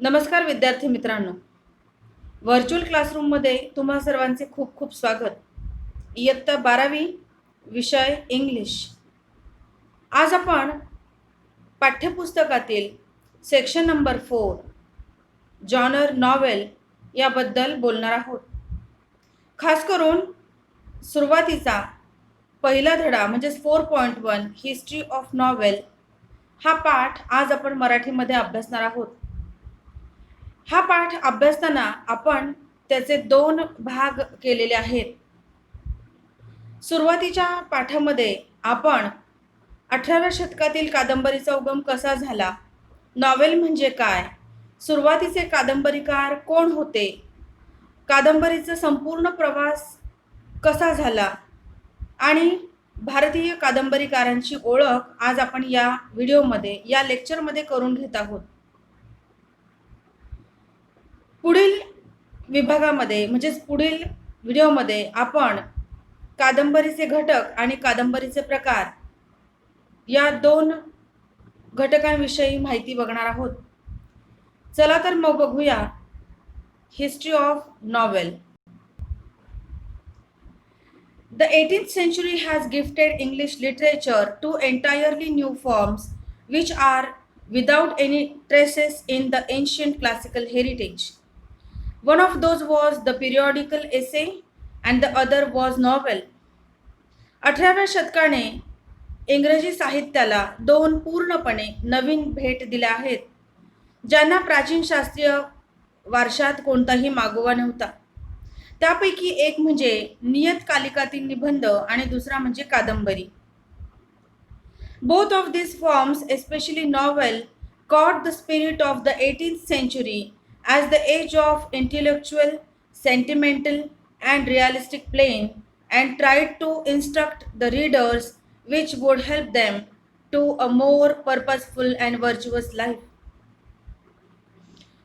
नमस्कार विद्यार्थी मित्रांनो, व्हर्च्युअल क्लासरूममध्ये तुम्हा सर्वांचे खूप खूप स्वागत. इयत्ता 12वी विषय इंग्लिश. आज आपण पाठ्यपुस्तकातील सेक्शन नंबर 4 जॉनर नॉवेल याबद्दल बोलणार आहोत. खास करून सुरुवातीचा पहिला धडा म्हणजे 4.1 हिस्ट्री ऑफ नॉवेल हा पाठ आज आपण मराठीमध्ये अभ्यासणार आहोत. हा पाठ अभ्यासताना आपण त्याचे 2 भाग केलेले आहेत. सुरुवातीच्या पाठामध्ये आपण 18व्या शतकातील कादंबरीचा उगम कसा झाला, नॉवेल म्हणजे काय, सुरुवातीचे कादंबरीकार कोण होते, कादंबरीचा संपूर्ण प्रवास कसा झाला आणि भारतीय कादंबरीकारांची ओळख आज आपण या व्हिडिओमध्ये या लेक्चरमध्ये करून घेत आहोत. पुढील विभागामध्ये म्हणजेच पुढील व्हिडिओमध्ये आपण कादंबरीचे घटक आणि कादंबरीचे प्रकार या 2 घटकांविषयी माहिती बघणार आहोत. चला तर मग बघूया history of novel. The 18th century has gifted English literature to entirely new forms which are without any traces in the ancient classical heritage. One of those was the periodical essay and the other was novel. 18व्या शतकाने इंग्रजी साहित्याला 2 पूर्णपणे नवीन भेट दिल्या आहेत, ज्यांना प्राचीन शास्त्रीय वारशात कोणताही मागोवा नव्हता. त्यापैकी एक म्हणजे नियतकालिकातील निबंध आणि दुसरा म्हणजे कादंबरी. Both of these forms, especially novel, caught the spirit of the 18th century as the age of intellectual, sentimental, and realistic playing and tried to instruct the readers which would help them to a more purposeful and virtuous life.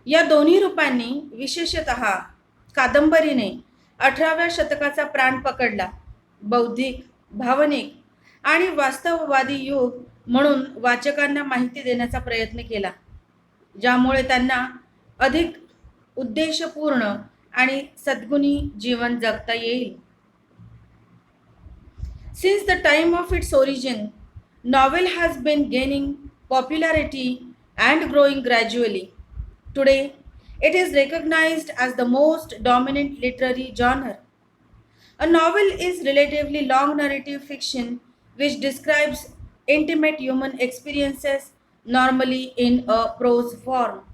या दोन्ही रूपांनी विशेषतः कादंबरीने 18व्या शतकाचा प्राण पकडला. बौद्धिक, भावनिक आणि वास्तववादी युग म्हणून वाचकांना माहिती देण्याचा प्रयत्न केला, ज्यामुळे त्यांना अधिक उद्देशपूर्ण आणि सद्गुणी जीवन जगता येईल. Since the time of its origin, novel has been gaining popularity and growing gradually. Today, it is recognized as the most dominant literary genre. A novel is relatively long narrative fiction which describes intimate human experiences, normally in a prose form.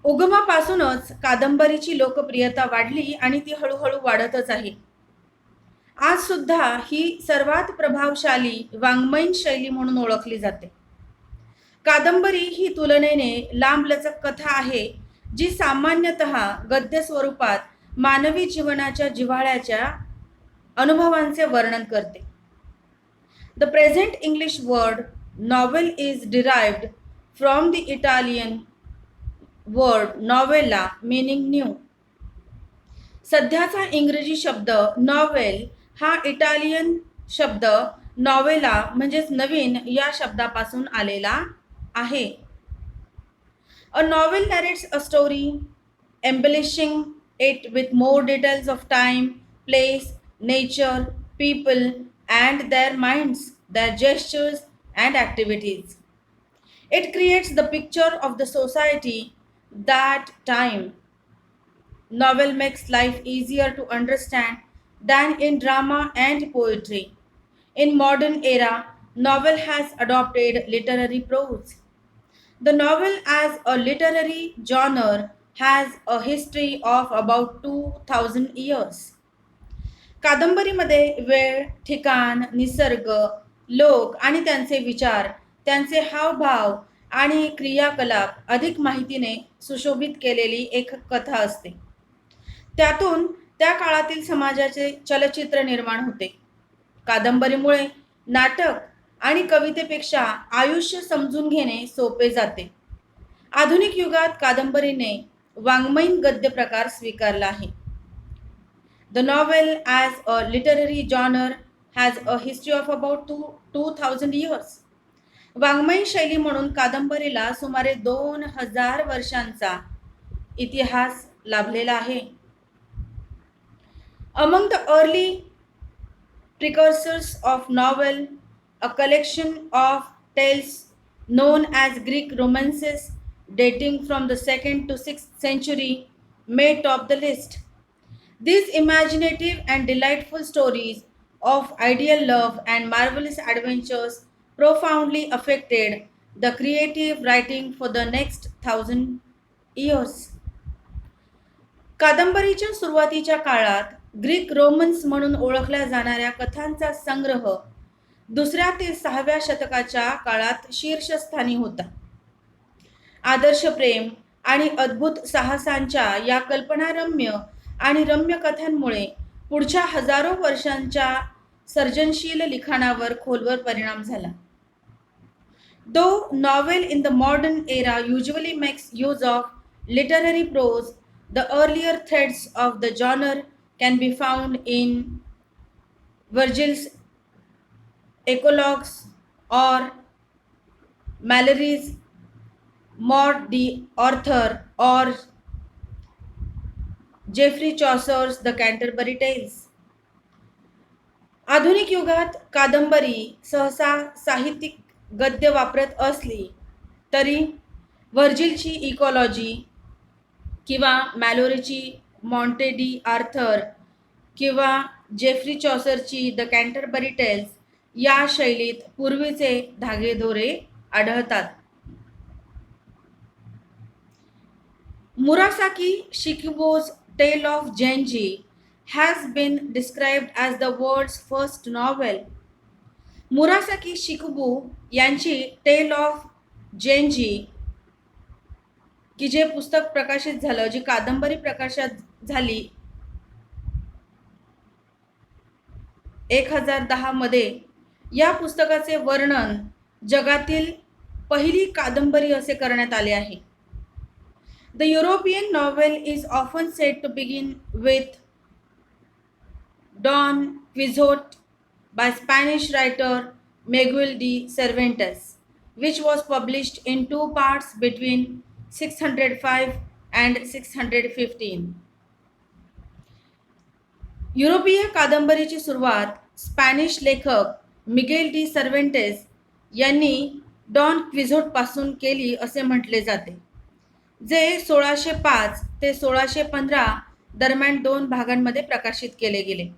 उगमापासूनच कादंबरीची लोकप्रियता वाढली आणि ती हळूहळू वाढतच आहे. आज सुद्धा ही सर्वात प्रभावशाली वाङ्मयीन शैली म्हणून ओळखली जाते. कादंबरी ही तुलनेने लांबलचक कथा आहे, जी सामान्यतः गद्य स्वरूपात मानवी जीवनाच्या जिव्हाळ्याच्या अनुभवांचे वर्णन करते. The present English word novel is derived from the Italian word novella meaning new. सध्याचा इंग्रजी शब्द नॉवेल हा इटालियन शब्द नॉवेला म्हणजेच नवीन या शब्दापासून आलेला आहे. A novel narrates a story, embellishing it with more details of time, place, nature, people, and their minds, their gestures, and activities. It creates the picture of the society that time. Novel makes life easier to understand than in drama and poetry. In modern era, novel has adopted literary prose. The novel as a literary genre has a history of about 2000 years. कादंबरीमध्ये वेळ, ठिकाण, निसर्ग, लोक आणि त्यांचे विचार, त्यांचे हावभाव आणि क्रियाकलाप अधिक माहितीने सुशोभित केलेली एक कथा असते. त्यातून त्या काळातील समाजाचे चलचित्र निर्माण होते. कादंबरीमुळे नाटक आणि कवितेपेक्षा आयुष्य समजून घेणे सोपे जाते. आधुनिक युगात कादंबरीने वाङ्मयीन गद्य प्रकार स्वीकारला आहे. The novel as a literary genre has a history of about 2000 years. वाङ्मयीन शैली म्हणून कादंबरीला सुमारे 2000 वर्षांचा इतिहास लाभलेला आहे. Among the early precursors of novel, a collection of tales known as Greek romances dating from the 2nd to 6th century may top the list. These imaginative and delightful stories of ideal love and marvelous adventures profoundly affected the creative writing for the next 1,000 years. कादंबरीच्या सुरुवातीच्या काळात Greek Romans म्हणून ओळखल्या जाणाऱ्या कथांचा संग्रह 2ऱ्या ते 6व्या शतकाच्या काळात शीर्षस्थानी होता. आदर्श प्रेम आणि अद्भुत साहसांच्या या कल्पनारम्य आणि रम्य कथांमुळे पुढच्या हजारो वर्षांच्या सर्जनशील लिखाणावर खोलवर परिणाम झाला. Though novel in the modern era usually makes use of literary prose, the earlier threads of the genre can be found in Virgil's Eclogues or Malory's Maud the Author or Geoffrey Chaucer's The Canterbury Tales. आधुनिक युगात कादंबरी सहसा साहित्यिक गद्य वापरत असली तरी व्हर्जिलची ecology किंवा मॅलोरीची मॉन्टे डी आर्थर किंवा जेफ्री चॉसरची द कॅन्टरबरी टेल्स या शैलीत पूर्वीचे धागेदोरे आढळतात. मुरासाकी शिकिबो's Tale of Genji has been described as the world's first novel. मुरासाकी शिकिबो यांची टेल ऑफ जेंजी की जे पुस्तक प्रकाशित झालं, जी कादंबरी प्रकाशित झाली 1010 मध्ये, या पुस्तकाचे वर्णन जगातील पहिली कादंबरी असे करण्यात आले आहे. The European novel is often said to begin with Don Quixote by Spanish writer Miguel de Cervantes, which was published in 2 parts between 605 and 615. युरोपीय कादंबरीची सुरुवात स्पॅनिश लेखक मिगेल डी सर्वेंटेस यांनी डॉन क्विझोट पासून केली असे म्हटले जाते, जे 1605 ते 1615 दरम्यान 2 भागांमध्ये प्रकाशित केले गेले.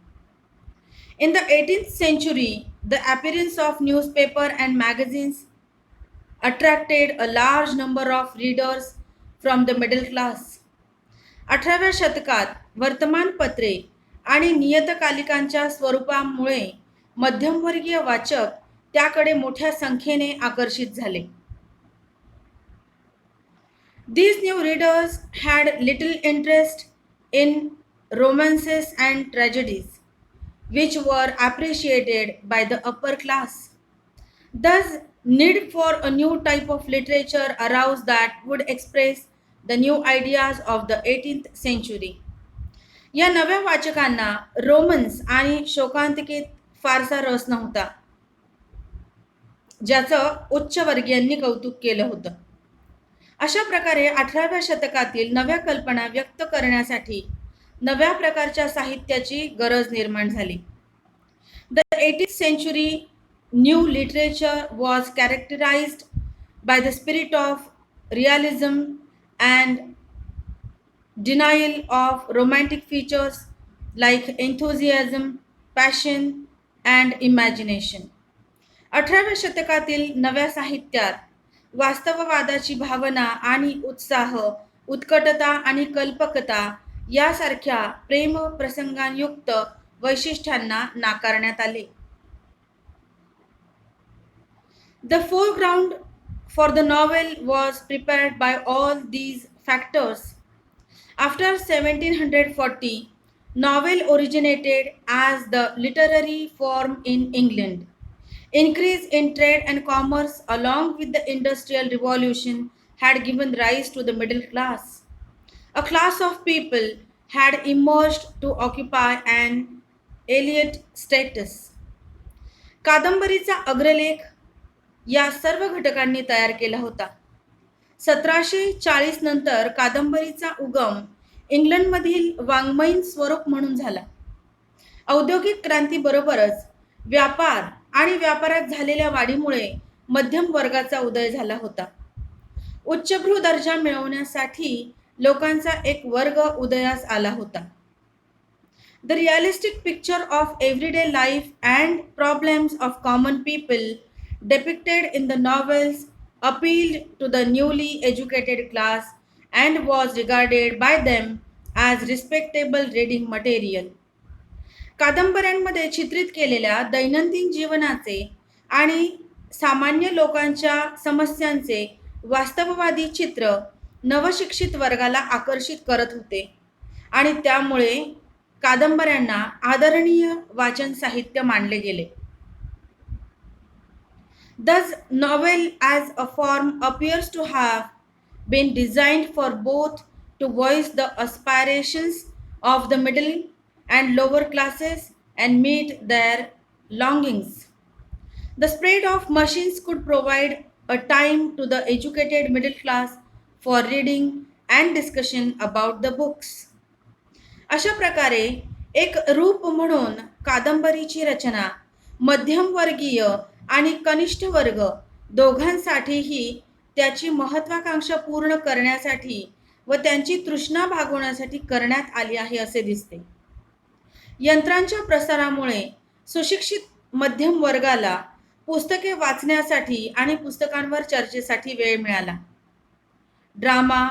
In the 18th century, the appearance of newspaper and magazines attracted a large number of readers from the middle class. 18व्या शतकात वर्तमानपत्रे आणि नियतकालिकांच्या स्वरूपामुळे मध्यमवर्गीय वाचक त्याकडे मोठ्या संख्येने आकर्षित झाले. These new readers had little interest in romances and tragedies, which were appreciated by the upper class. Thus, need for a new type of literature arose that would express the new ideas of the 18th century. या नव्या वाचकांना Romans आणि शोकांतिकेत फारसा रस नव्हता, ज्याचं उच्चवर्गीयांनी कौतुक केलं होतं. अशा प्रकारे 18व्या शतकातील नव्या कल्पना व्यक्त करण्यासाठी नव्या प्रकारच्या साहित्याची गरज निर्माण झाली. The 18th century new literature was characterized by the spirit of realism and denial of romantic features like enthusiasm, passion and imagination. 18व्या शतकातील नव्या साहित्यात वास्तववादाची भावना आणि उत्साह, उत्कटता आणि कल्पकता यासारख्या प्रेम प्रसंगांयुक्त वैशिष्ट्यांना नाकारण्यात आले. The foreground for the novel was prepared by all these factors. After 1740, novel originated as the literary form in England. Increase in trade and commerce along with the Industrial Revolution had given rise to the middle class. A class of people had emerged to occupy an elite status. कादंबरीचा अग्रलेख या सर्व घटकांनी तयार केला होता. 1740 नंतर कादंबरीचा उगम इंग्लंडमधील वाङ्मयीन स्वरूप म्हणून झाला. औद्योगिक क्रांतीबरोबरच व्यापार आणि व्यापारात झालेल्या वाढीमुळे मध्यम वर्गाचा उदय झाला होता. उच्चभ्रू दर्जा मिळवण्यासाठी लोकांचा एक वर्ग उदयास आला होता. The realistic picture of everyday life and problems of common people depicted in the novels appealed to the newly educated class and was regarded by them as respectable reading material. कादंबऱ्यांमध्ये चित्रित केलेल्या दैनंदिन जीवनाचे आणि सामान्य लोकांच्या समस्यांचे वास्तववादी चित्र नवशिक्षित वर्गाला आकर्षित करत होते आणि त्यामुळे कादंबऱ्यांना आदरणीय वाचन साहित्य मानले गेले. Thus, novel as a form appears to have been designed for both to voice the aspirations of the middle and lower classes and meet their longings. The spread of machines could provide a time to the educated middle class for reading and discussion about the books. अशा प्रकारे एक रूप म्हणून कादंबरीची रचना मध्यमवर्गीय आणि कनिष्ठ वर्ग दोघांसाठीही त्याची महत्वाकांक्षा पूर्ण करण्यासाठी व त्यांची तृष्णा भागवण्यासाठी करण्यात आली आहे असे दिसते. यंत्रांच्या प्रसारामुळे सुशिक्षित मध्यम वर्गाला पुस्तके वाचण्यासाठी आणि पुस्तकांवर चर्चेसाठी वेळ मिळाला. Drama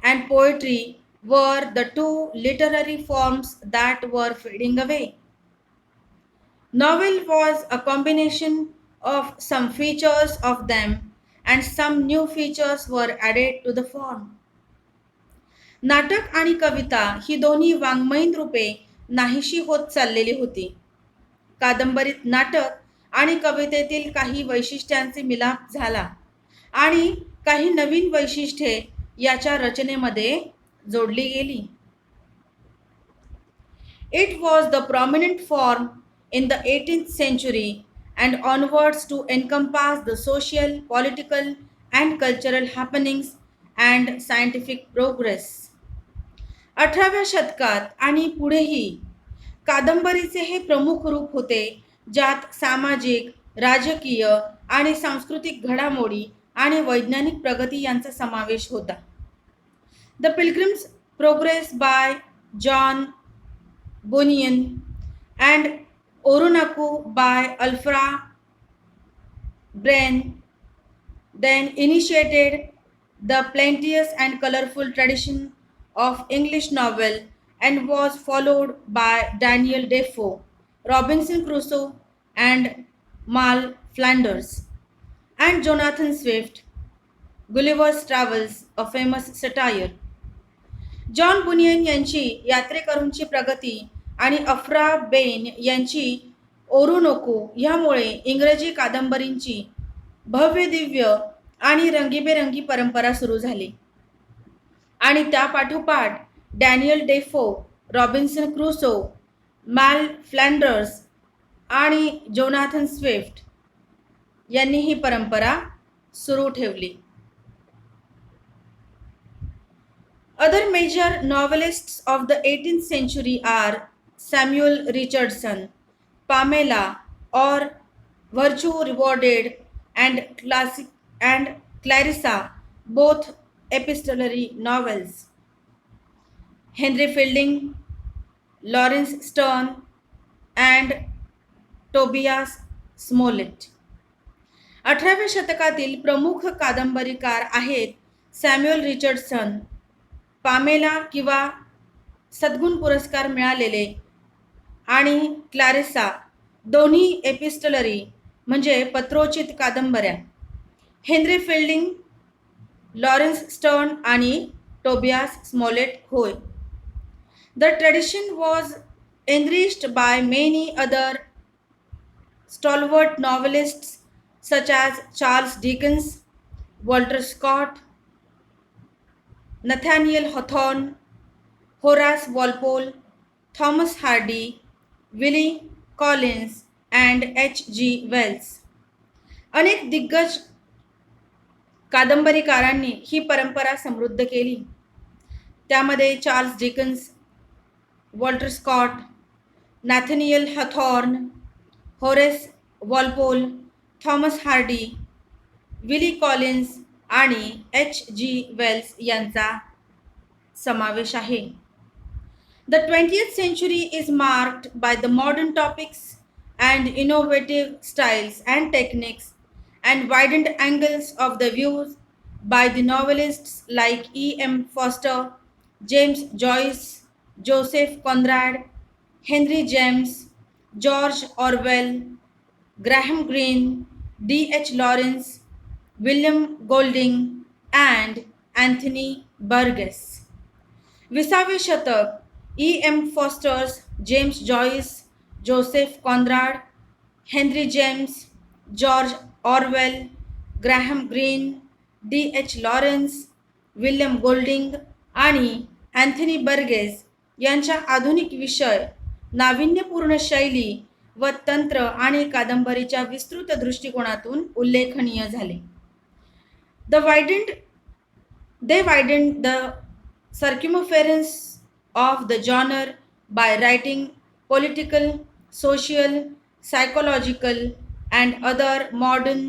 and poetry were the two literary forms that were fading away. Novel was a combination of some features of them and some new features were added to the form. नाटक आणि कविता ही दोन्ही वाङ्मयीन रूपे नाहीशी होत चाललेली होती. कादंबरीत नाटक आणि कवितेतील काही वैशिष्ट्यांचे मिलाप झाला आणि काही नवीन वैशिष्ट्ये याच्या रचनेमध्ये जोडली गेली. It was the prominent form in the 18th century and onwards to encompass the social, political and cultural happenings and scientific progress. 18व्या शतकात आणि पुढेही कादंबरीचे हे प्रमुख रूप होते ज्यात सामाजिक, राजकीय आणि सांस्कृतिक घडामोडी आणि वैज्ञानिक प्रगती यांचा समावेश होता. The Pilgrim's Progress by John Bunyan and Oroonoko by Alfred Breen then initiated the plenteous and colorful tradition of English novel and was followed by Daniel Defoe, Robinson Crusoe and Mal Flanders, and Jonathan Swift, Gulliver's Travels, a famous satire. John Bunyan यांची यात्रेकरूंची प्रगती आणि अफ्रा बेन यांची ओरुनोको ह्यामुळे इंग्रजी कादंबरींची भव्य दिव्य आणि रंगीबेरंगी परंपरा सुरू झाली आणि त्यापाठोपाठ Daniel Dafoe, Robinson Crusoe, मॅल Flanders आणि जोनाथन स्विफ्ट यांनी ही परंपरा सुरू ठेवली. Other major novelists of the 18th century are Samuel Richardson, Pamela or Virtue Rewarded and Clarissa, both epistolary novels. Henry Fielding, Lawrence Sterne and Tobias Smollett. 18व्या शतकातील प्रमुख कादंबरीकार आहेत Samuel Richardson, Pamela किंवा सद्गुण पुरस्कार मिळालेले आणि क्लॅरिसा, दोन्ही एपिस्टलरी म्हणजे पत्रोचित कादंबऱ्या, हेनरी फिल्डिंग, लॉरेन्स स्टर्न आणि टोबियास स्मॉलेट होय. The tradition was enriched by many other stalwart novelists such as Charles Dickens, Walter Scott, Nathaniel Hawthorne, Horace Walpole, Thomas Hardy, Willie Collins, and H. G. Wells. अनेक दिग्गज कादंबरीकारांनी ही परंपरा समृद्ध केली. त्यामध्ये Charles Dickens, Walter Scott, Nathaniel Hawthorne, Horace Walpole, Thomas Hardy, Willie Collins आणि H.G. Wales यांचा समावेश आहे. The 20th century is marked by the modern topics and innovative styles and techniques and widened angles of the views by the novelists like E.M. Foster, James Joyce, Joseph Conrad, Henry James, George Orwell, Graham Greene, D.H. Lawrence, William Golding, and Anthony Burgess. 20वे शतक E.M. Fosters, James Joyce, Joseph Conrad, Henry James, George Orwell, Graham green, D.H. Lawrence, William Golding आणि Anthony Burgess यांच्या आधुनिक विषय, नाविन्यपूर्ण शैली व तंत्र आणि कादंबरीच्या विस्तृत दृष्टिकोनातून उल्लेखनीय झाले. They widened the circumference of the genre by writing political, social, psychological, and other modern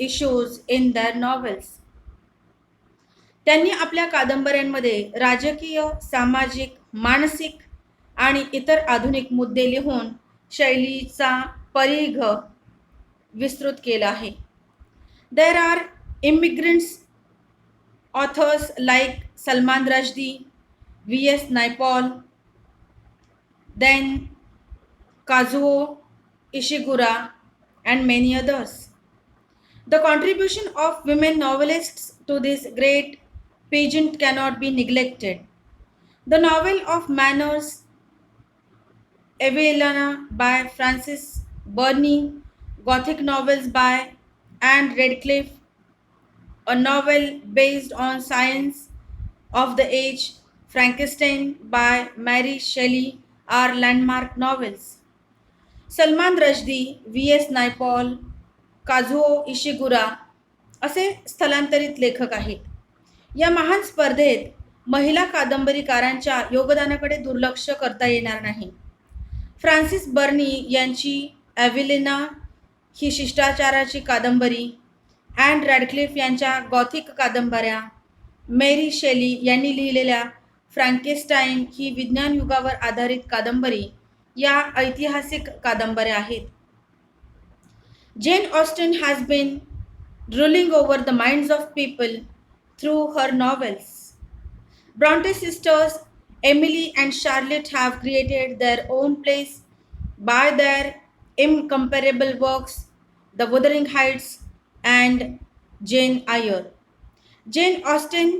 issues in their novels. त्यांनी आपल्या कादंबऱ्यांमध्ये राजकीय, सामाजिक, मानसिक आणि इतर आधुनिक मुद्दे लिहून शैलीचा परिघ विस्तृत केला आहे. There are immigrants authors like Salman Rushdie, V.S. Naipaul, then Kazuo Ishiguro, and many others. The contribution of women novelists to this great pageant cannot be neglected. The novel of Manners, Evelina by Frances Burney, Gothic novels by Anne Radcliffe, a novel based on science of the age, Frankenstein by Mary Shelley are landmark novels. Salman Rushdie, V.S. Naipaul, काझुओ इशिगुरा असे स्थलांतरित लेखक आहेत. या महान स्पर्धेत महिला कादंबरीकारांच्या योगदानाकडे दुर्लक्ष करता येणार नाही. फ्रान्सिस बर्नी यांची एव्हेलिना ही शिष्टाचाराची कादंबरी, ॲन रॅडक्लिफ यांच्या गॉथिक कादंबऱ्या, मेरी शेली यांनी लिहिलेल्या फ्रँकेस्टाईन ही विज्ञान युगावर आधारित कादंबरी या ऐतिहासिक कादंबऱ्या आहेत. Jane Austen has been ruling over the minds of people through her novels. Bronte sisters Emily and Charlotte have created their own place by their incomparable works, The Wuthering Heights and Jane Eyre. Jane Austen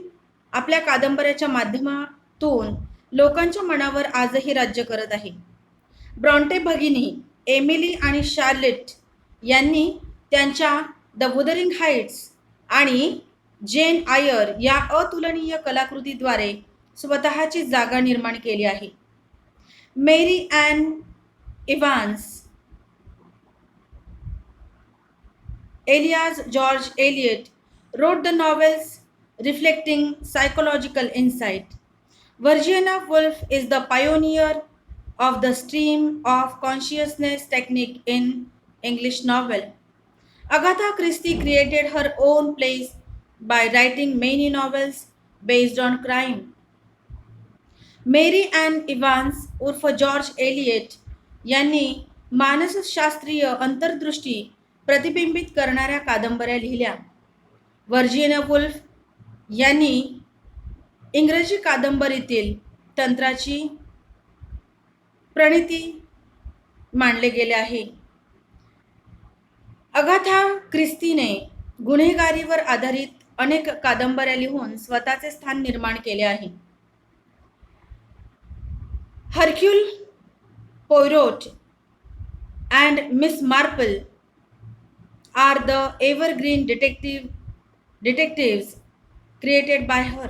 आपल्या कादंबऱ्याच्या माध्यमातून लोकांच्या मनावर आजही राज्य करत आहे. Brontë भगिनी Emily आणि शार्लेट यांनी त्यांच्या द वुदरिंग हाईट्स आणि जेन आयर या अतुलनीय कलाकृतीद्वारे स्वतःची जागा निर्माण केली आहे. Mary Ann Evans, alias George Eliot wrote the novels reflecting psychological insight. Virginia Woolf is the pioneer of the stream of consciousness technique in English novel. Agatha Christie created her own place by writing many novels based on crime. Mary Ann Evans उर्फ George Eliot यांनी मानसशास्त्रीय अंतर्दृष्टी प्रतिबिंबित करणाऱ्या कादंबऱ्या लिहिल्या. Virginia wolf यांनी इंग्रजी कादंबरीतील तंत्राची प्रणिती मांडले गेले आहे. अगाथा ख्रिस्तीने गुन्हेगारीवर आधारित अनेक कादंबऱ्या लिहून स्वतःचे स्थान निर्माण केले आहे. Hercule Poirot and Miss Marple are the evergreen detectives created by her.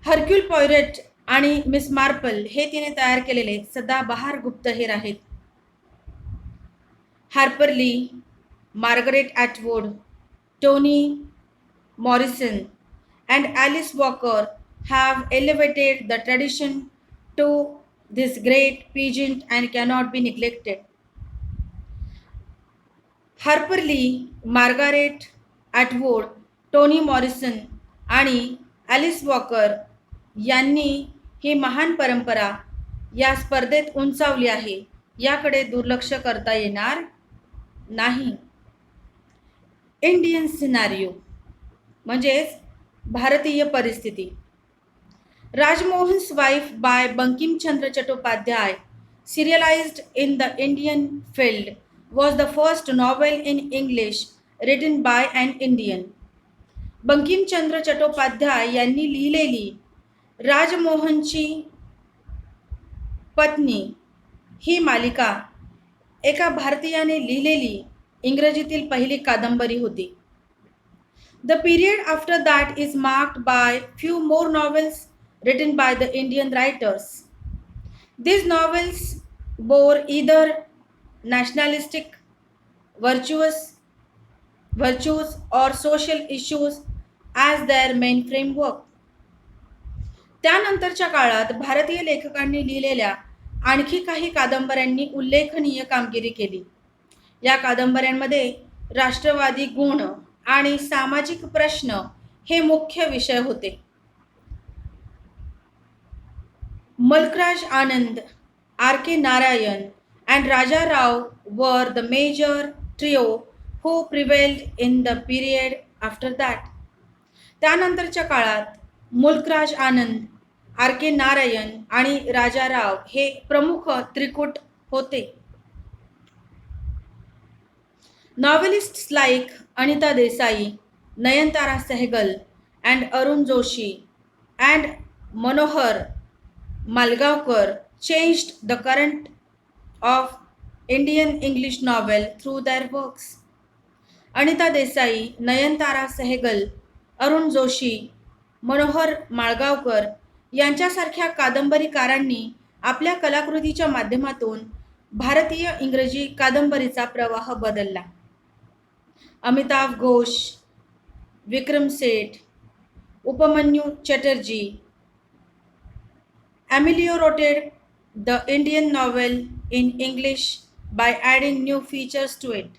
Hercule Poirot आणि मिस मार्पल हे तिने तयार केलेले सदाबहार गुप्तहेर आहेत. Harper Lee, Margaret Atwood, Toni Morrison, and Alice Walker have elevated the tradition to this great pageant and cannot be neglected. Harper Lee, Margaret Atwood, Toni Morrison आणि Alice Walker यांनी ही महान परंपरा या स्पर्धेत उंचावली आहे, याकडे दुर्लक्ष करता येणार नाही. इंडियन सिनारिओ म्हणजेच भारतीय परिस्थिती. Rajmohan's wife by Bankim Chandra Chattopadhyay, serialized in the Indian field, was the first novel in English written by an Indian. Bankim Chandra Chattopadhyay यांनी लिहिलेली राजमोहनची पत्नी ही मालिका एका भारतीयाने लिहिलेली इंग्रजीतील पहिली कादंबरी होती. The period after that is marked by few more novels written by the Indian writers. These novels bore either nationalistic virtues or social issues as their main framework. त्यानंतरच्या काळात भारतीय लेखकांनी लिहिलेल्या आणखी काही कादंबऱ्यांनी उल्लेखनीय कामगिरी केली. या कादंबऱ्यांमध्ये राष्ट्रवादी गुण आणि सामाजिक प्रश्न हे मुख्य विषय होते. Malkraj Anand, R.K. Narayan, and Raja Rao were the major trio who prevailed in the period after that. त्यानंतरच्या काळात मुल्कराज आनंद, R.K. नारायण आणि राजा राव हे प्रमुख त्रिकूट होते. Novelists like Anita Desai, Nayanthara Sehgal, and Arun Joshi and Manohar Malgaonkar changed the current of Indian English novel through their works. Anita Desai, Nayantara Sahgal, Arun Joshi, Manohar माळगावकर यांच्यासारख्या कादंबरीकारांनी आपल्या कलाकृतीच्या माध्यमातून भारतीय इंग्रजी कादंबरीचा प्रवाह बदलला. Amitabh Ghosh, Vikram Seth, Upmanyu Chatterjee ameliorated the Indian novel in English by adding new features to it.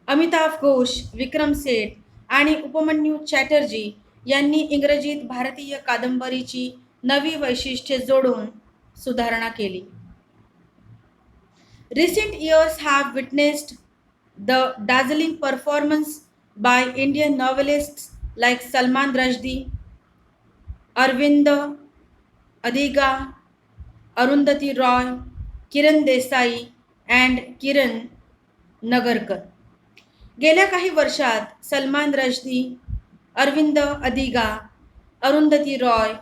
Amitabh Ghosh, Vikram Seth आणि उपमन्यू चॅटर्जी यांनी इंग्रजीत भारतीय कादंबरीची नवी वैशिष्ट्ये जोडून सुधारणा केली. Recent years have witnessed the dazzling performance by Indian novelists like Salman Rushdie, Arvind Adiga, Arundhati Roy, Kiran Desai and Kiran Nagarkar. गेल्या काही वर्षात सलमान रश्दी, अरविंद अदिगा, अरुंधती रॉय,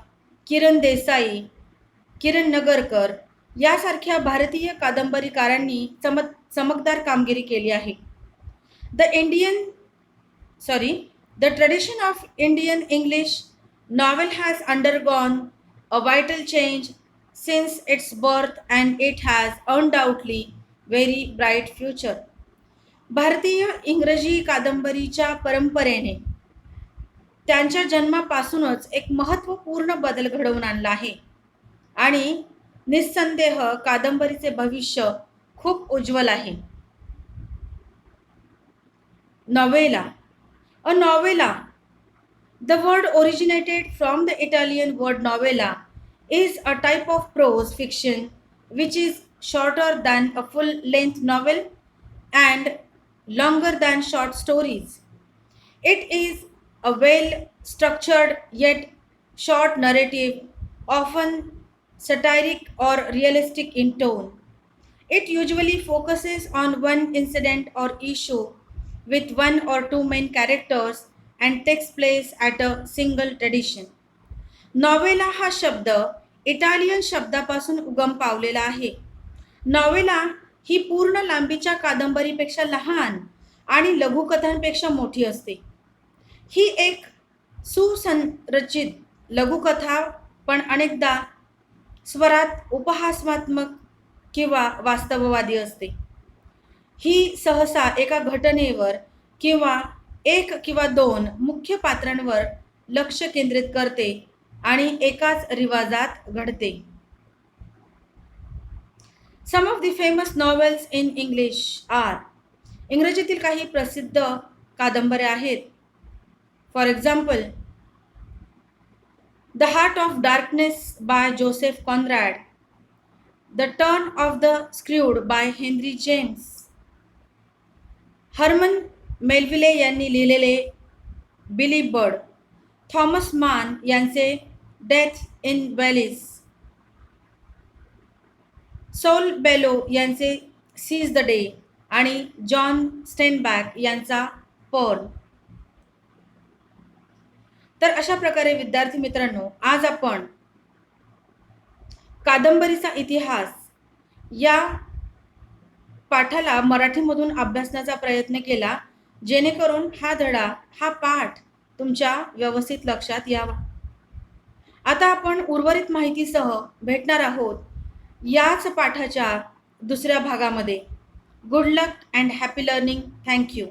किरण देसाई, किरण नगरकर यासारख्या भारतीय कादंबरीकारांनी चमकदार कामगिरी केली आहे. The tradition of Indian English novel has undergone a vital change since its birth and it has undoubtedly very bright future. भारतीय इंग्रजी कादंबरीच्या परंपरेने त्यांच्या जन्मापासूनच एक महत्त्वपूर्ण बदल घडवून आणला आहे आणि निस्संदेह कादंबरीचे भविष्य खूप उज्ज्वल आहे. Novella. A novella, the word originated from the Italian word novella, is a type of prose fiction which is shorter than a full-length novel and longer than short stories. It is a well-structured yet short narrative, often satiric or realistic in tone. It usually focuses on one incident or issue with one or two main characters and takes place at a single tradition. Novella हा शब्द Italian शब्दापासून उगम पावलेला आहे. Novella ही पूर्ण लांबीच्या कादंबरीपेक्षा लहान आणि लघुकथांपेक्षा मोठी असते. ही एक सुसंरचित लघुकथा पण अनेकदा स्वरात उपहासात्मक किंवा वास्तववादी असते. ही सहसा एका घटनेवर किंवा एक किंवा दोन मुख्य पात्रांवर लक्ष केंद्रित करते आणि एकाच रिवाजात घडते. Some of the famous novels in English are. इंग्रजीतील काही प्रसिद्ध कादंबऱ्या आहेत. For example, the Heart of Darkness by Joseph Conrad, the Turn of the Screw by Henry James, Herman Melville यांनी लिहिलेले बिली बर्ड, थॉमस मान यांचे Death in Valleys, Saul Bellow यांचे Seize the Day आणि John Steinbeck यांचा Pearl. तर अशा प्रकारे विद्यार्थी मित्रांनो, आज आपण कादंबरीचा इतिहास या पाठाला मराठीमधून अभ्यासण्याचा प्रयत्न केला, जेणेकरून हा धडा, हा पाठ तुमच्या व्यवस्थित लक्षात यावा. आता आपण उर्वरित माहितीसह भेटणार आहोत याच पाठाच्या दुसऱ्या भागामध्ये. Good luck and happy learning. Thank you.